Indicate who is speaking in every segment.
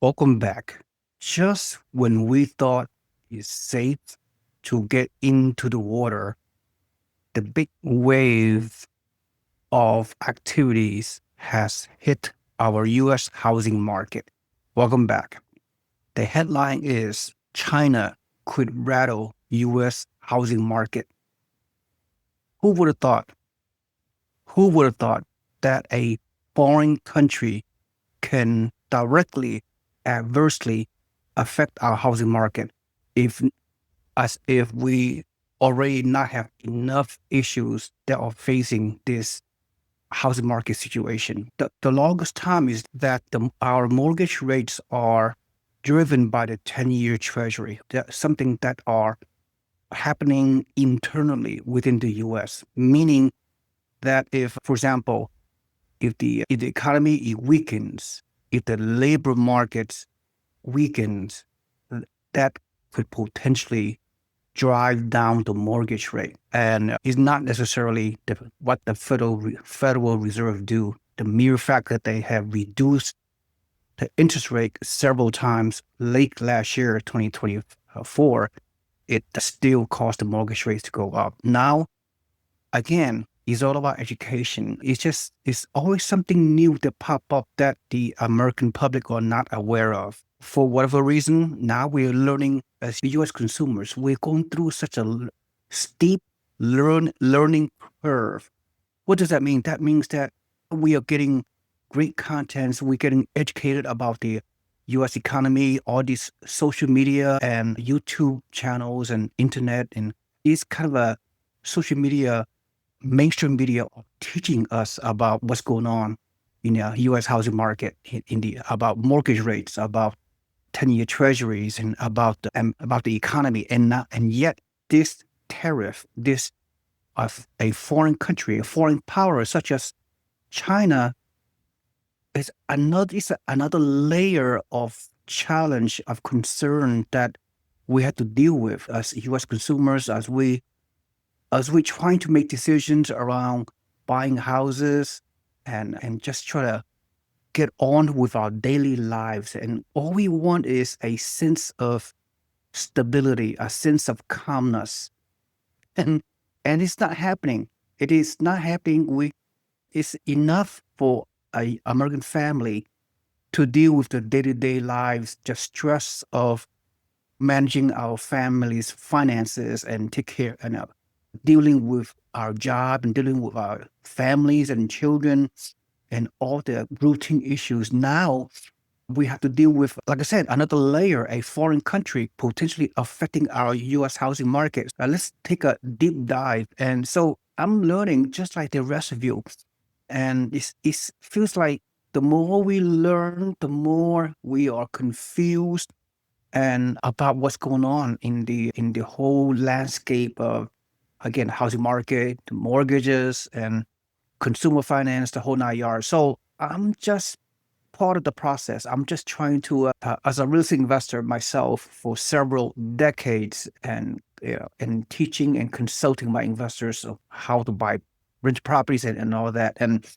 Speaker 1: Welcome back. Just when we thought it's safe to get into the water, the big wave of activities has hit our US housing market. Welcome back. The headline is China could rattle US housing market. Who would have thought? Who would have thought that a foreign country can directly, adversely affect our housing market if as if we already not have enough issues that are facing this housing market situation. The longest time is that our mortgage rates are driven by the 10-year treasury. That's something that are happening internally within the US, meaning that if, for example, if the economy it weakens, if the labor market weakens, that could potentially drive down the mortgage rate. And it's not necessarily what the Federal Reserve do. The mere fact that they have reduced the interest rate several times late last year, 2024, it still caused the mortgage rates to go up. Now, again, it's all about education. It's always something new that pop up that the American public are not aware of. For whatever reason, now we're learning as US consumers, we're going through such a steep learning curve. What does that mean? That means that we are getting great contents. We're getting educated about the US economy, all these social media and YouTube channels and internet. And it's kind of a social media mainstream media are teaching us about what's going on in the U.S. housing market, about mortgage rates, about 10-year treasuries, and about the economy, and yet this tariff, this of a foreign country, a foreign power such as China, is another layer of challenge of concern that we have to deal with as U.S. consumers as we trying to make decisions around buying houses and just try to get on with our daily lives. And all we want is a sense of stability, a sense of calmness. And and it's not happening. It is not happening. It's enough for a American family to deal with the day-to-day lives, the stress of managing our family's finances and take care and dealing with our job and dealing with our families and children and all the routine issues. Now we have to deal with, like I said, another layer, a foreign country potentially affecting our US housing market. Let's take a deep dive. And so I'm learning just like the rest of you. And it feels like the more we learn, the more we are confused and about what's going on in the whole landscape of, again, housing market, the mortgages and consumer finance, the whole nine yards. So I'm just part of the process. I'm just trying to, as a real estate investor myself for several decades, and teaching and consulting my investors of how to buy rental properties and all that. And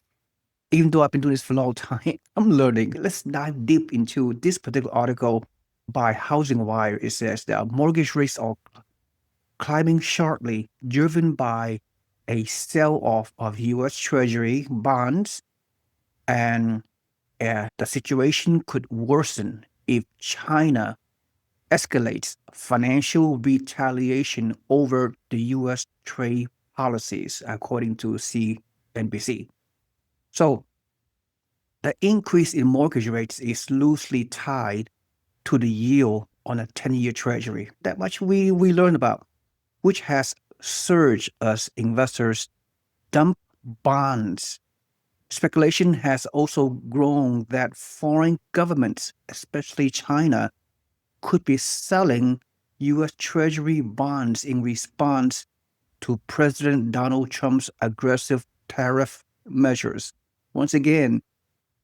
Speaker 1: even though I've been doing this for a long time, I'm learning. Let's dive deep into this particular article by Housing Wire. It says that mortgage rates are climbing sharply, driven by a sell-off of U.S. Treasury bonds, and the situation could worsen if China escalates financial retaliation over the U.S. trade policies, according to CNBC. So the increase in mortgage rates is loosely tied to the yield on a 10-year treasury. That much we learned about, which has surged as investors dump bonds. Speculation has also grown that foreign governments, especially China, could be selling U.S. Treasury bonds in response to President Donald Trump's aggressive tariff measures. Once again,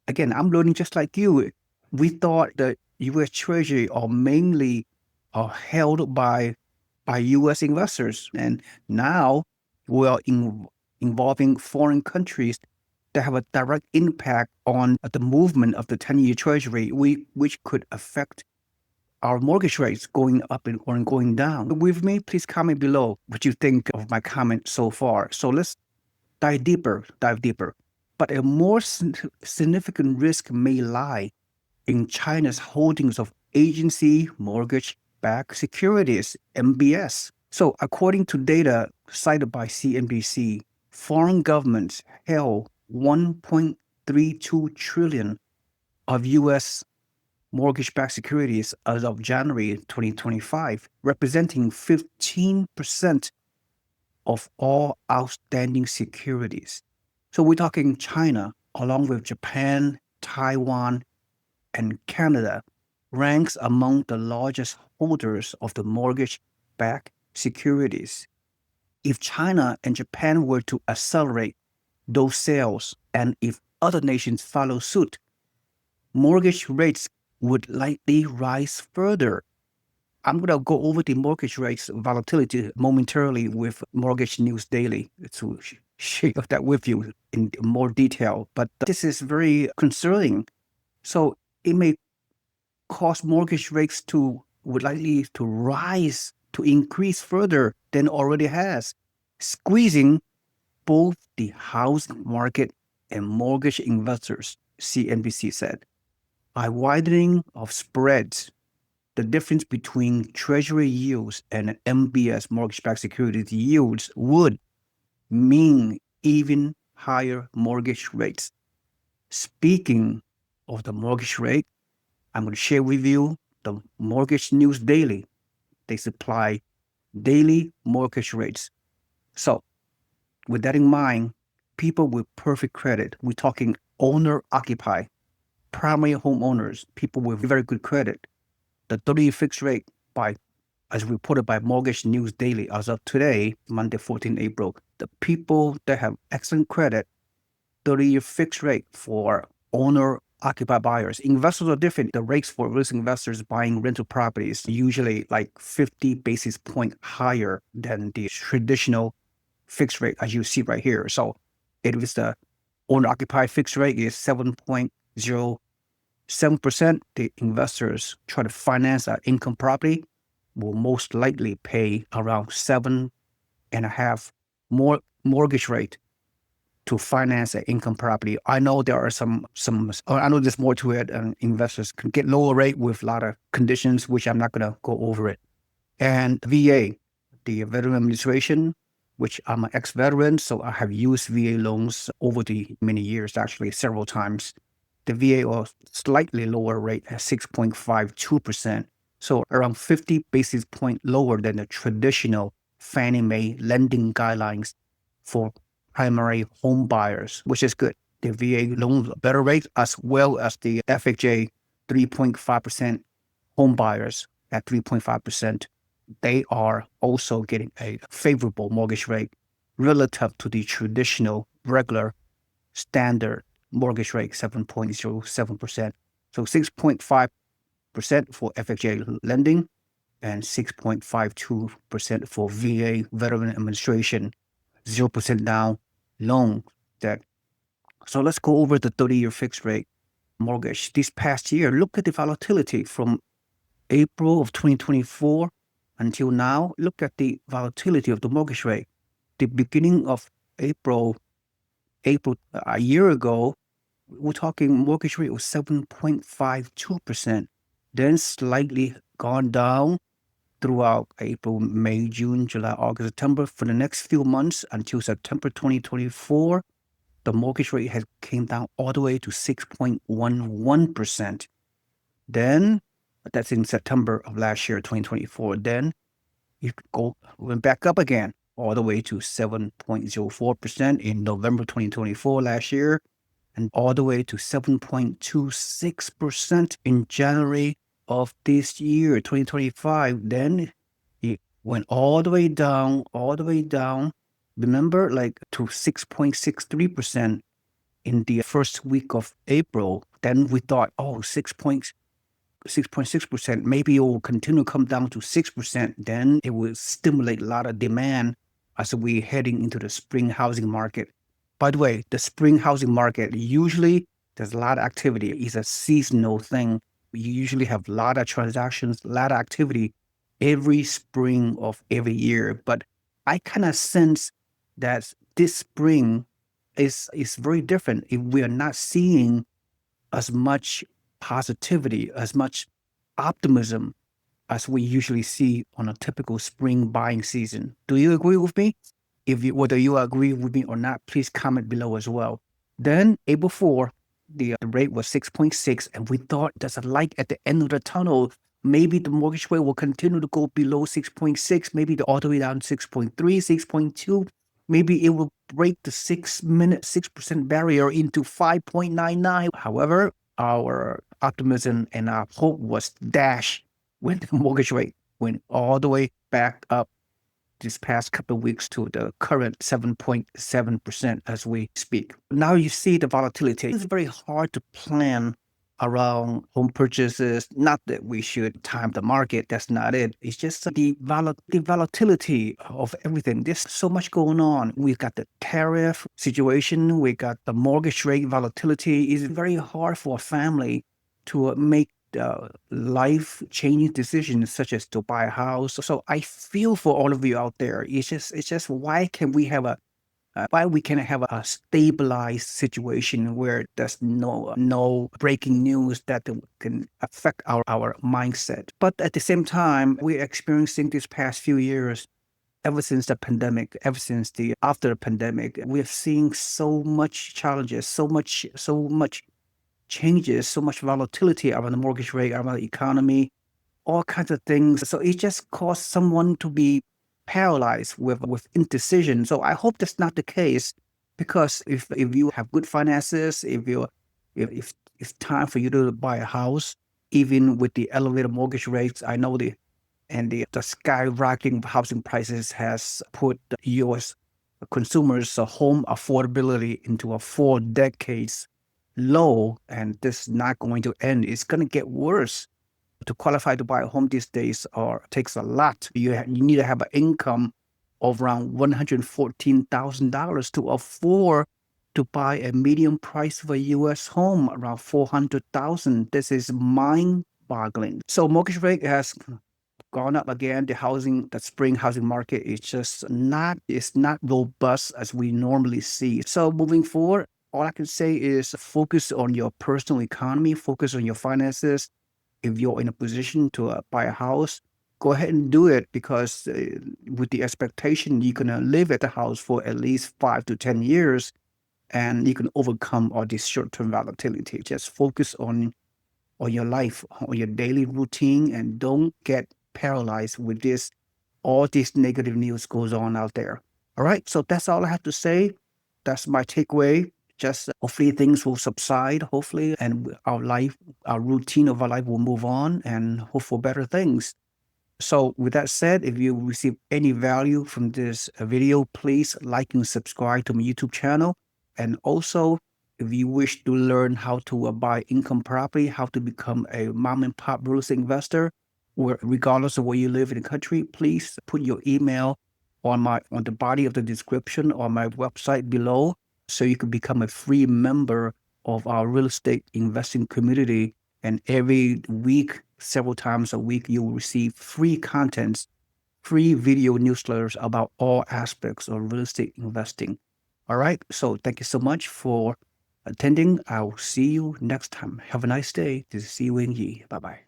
Speaker 1: I'm learning just like you. We thought the U.S. Treasury are mainly held by U.S. investors, and now we are involving foreign countries that have a direct impact on the movement of the 10-year treasury, which could affect our mortgage rates going up or going down. With me, please comment below what you think of my comment so far. So let's dive deeper. But a more significant risk may lie in China's holdings of agency mortgage-backed securities, MBS. So according to data cited by CNBC, foreign governments held 1.32 trillion of U.S. mortgage-backed securities as of January 2025, representing 15% of all outstanding securities. So we're talking China, along with Japan, Taiwan, and Canada, ranks among the largest holders of the mortgage-backed securities. If China and Japan were to accelerate those sales, and if other nations follow suit, mortgage rates would likely rise further. I'm going to go over the mortgage rates volatility momentarily with Mortgage News Daily to share that with you in more detail. But this is very concerning. So it may cause mortgage rates would likely to rise, to increase further than already has, squeezing both the housing market and mortgage investors, CNBC said. By widening of spreads, the difference between Treasury yields and MBS mortgage-backed securities yields would mean even higher mortgage rates. Speaking of the mortgage rate, I'm going to share with you the Mortgage News Daily. They supply daily mortgage rates. So with that in mind, people with perfect credit, we're talking owner-occupied, primary homeowners, people with very good credit, the 30-year fixed rate as reported by Mortgage News Daily as of today, Monday, 14 April, the people that have excellent credit, 30-year fixed rate for owner-occupied buyers. Investors are different. The rates for risk investors buying rental properties usually like 50 basis points higher than the traditional fixed rate, as you see right here. So it was the owner-occupied fixed rate is 7.07%. The investors try to finance an income property will most likely pay around 7.5 more mortgage rate to finance an income property. I know there are I know there's more to it, and investors can get lower rate with a lot of conditions, which I'm not going to go over it. And VA, the Veteran Administration, which I'm an ex-veteran, so I have used VA loans over the many years, actually several times. The VA was slightly lower rate at 6.52%, so around 50 basis points lower than the traditional Fannie Mae lending guidelines for primary home buyers, which is good. The VA loans better rate, as well as the FHA 3.5% home buyers at 3.5%. They are also getting a favorable mortgage rate relative to the traditional regular standard mortgage rate, 7.07%. So 6.5% for FHA lending and 6.52% for VA Veteran Administration 0% down loan debt. So let's go over the 30-year fixed rate mortgage. This past year, look at the volatility from April of 2024 until now. Look at the volatility of the mortgage rate. The beginning of April a year ago, we're talking mortgage rate was 7.52%, then slightly gone down throughout April, May, June, July, August, September. For the next few months until September 2024, the mortgage rate has came down all the way to 6.11%. Then, that's in September of last year, 2024. Then it went back up again all the way to 7.04% in November 2024 last year, and all the way to 7.26% in January of this year, 2025. Then it went all the way down, remember, like to 6.63% in the first week of April. Then we thought, 6.6%, maybe it will continue to come down to 6%. Then it will stimulate a lot of demand as we're heading into the spring housing market. By the way, the spring housing market, usually there's a lot of activity. It's a seasonal thing. You usually have a lot of transactions, a lot of activity every spring of every year. But I kind of sense that this spring is very different. If we are not seeing as much positivity, as much optimism as we usually see on a typical spring buying season. Do you agree with me? If you, whether you agree with me or not, please comment below as well. Then April 4, the rate was 6.6, and we thought there's a light at the end of the tunnel. Maybe the mortgage rate will continue to go below 6.6, maybe all the way down to 6.3, 6.2. Maybe it will break the 6% barrier into 5.99. However, our optimism and our hope was dashed when the mortgage rate went all the way back up this past couple of weeks to the current 7.7% as we speak. Now you see the volatility. It's very hard to plan around home purchases. Not that we should time the market. That's not it. It's just the volatility of everything. There's so much going on. We've got the tariff situation. We got the mortgage rate volatility. It's very hard for a family to make life-changing decisions such as to buy a house. So I feel for all of you out there. It's just why we can have a stabilized situation where there's no breaking news that can affect our mindset. But at the same time, we're experiencing these past few years, ever since the pandemic, ever since the after the pandemic, we're seeing so much challenges, so much changes, so much volatility around the mortgage rate, around the economy, all kinds of things. So it just caused someone to be paralyzed with indecision. So I hope that's not the case, because if you have good finances, if it's time for you to buy a house, even with the elevated mortgage rates, I know the skyrocketing housing prices has put the U.S. consumers' home affordability into a 4 decades low, and this is not going to end. It's going to get worse. To qualify to buy a home these days takes a lot. You need to have an income of around $114,000 to afford to buy a medium price of a U.S. home, around $400,000. This is mind-boggling. So mortgage rate has gone up again. The spring housing market is just not robust as we normally see. So moving forward, all I can say is focus on your personal economy, focus on your finances. If you're in a position to buy a house, go ahead and do it, because with the expectation you're going to live at the house for at least 5 to 10 years, and you can overcome all this short-term volatility. Just focus on your life, on your daily routine, and don't get paralyzed with all this negative news goes on out there. All right, so that's all I have to say. That's my takeaway. Just hopefully things will subside, hopefully, and our routine of our life will move on and hope for better things. So with that said, if you receive any value from this video, please like and subscribe to my YouTube channel. And also, if you wish to learn how to buy income property, how to become a mom and pop real estate investor, regardless of where you live in the country, please put your email on the body of the description on my website below, so you can become a free member of our real estate investing community. And every week, several times a week, you will receive free contents, free video newsletters about all aspects of real estate investing. All right. So thank you so much for attending. I'll see you next time. Have a nice day. This is Yi. Bye-bye.